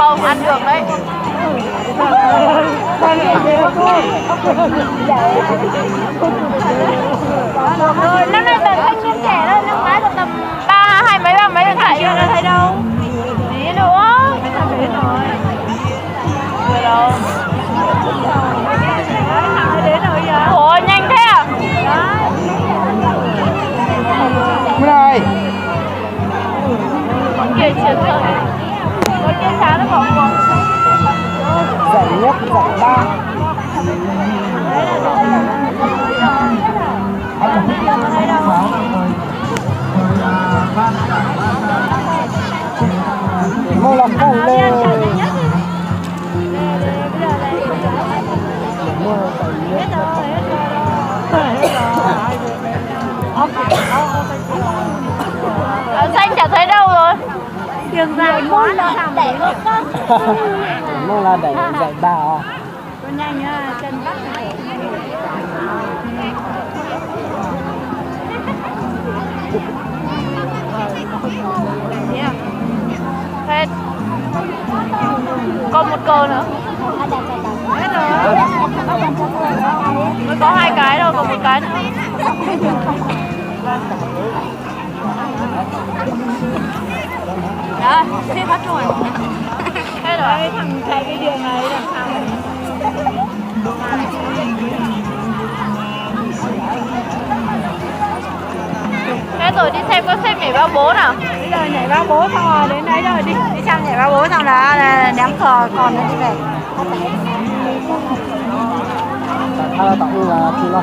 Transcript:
Không, ăn được đấy. Rồi, năm nay toàn thanh niên trẻ thôi, năm ngoái còn tầm hai mấy ba mấy thằng lại chưa thấy đâu. Tí nữa. Đến rồi. Rồi đâu. Đến rồi giờ. Ủa, nhanh thế à? Đây. Con kia chưa chơi. Con kia sáng nó bỏ cuộc. Giải nhất, giải ba. Mong làm con lên. Xanh chả thấy đâu rồi. Đường dài quá là đẩy một con. Mong là đẩy giải ba à? Con nhanh á, chân bắt này. Hết. Còn một cờ nữa. Hết rồi. Mới có 2 cái đâu, còn 1 cái nữa. Đó, thế phát rồi. Hết rồi. Thằng chạy cái đường này làm sao mà. Hết rồi, đi xem con xem nhảy bao bố nào. Bây giờ nhảy bao bố xong rồi đến đấy rồi đi xem nhảy bao bố xong là ném cờ còn nó đi về. Tao là tao là thì lo.